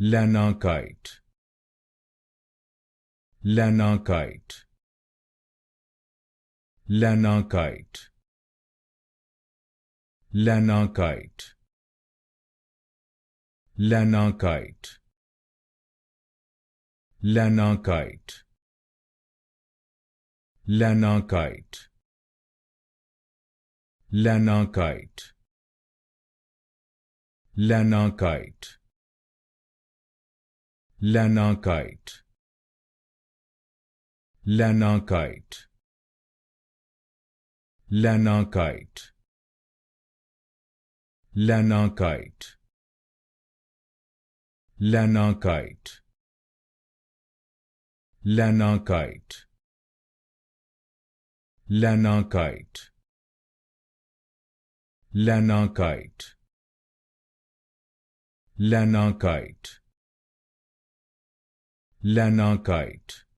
Lanarkite, Lanarkite, Lanarkite, Lanarkite, Lanarkite, Lanarkite, Lanarkite, Lanarkite, Lanarkite, Lanarkite, Lanarkite, Lanarkite, Lanarkite, Lanarkite, Lanarkite, Lanarkite, Lanarkite, Lanarkite, Lanarkite,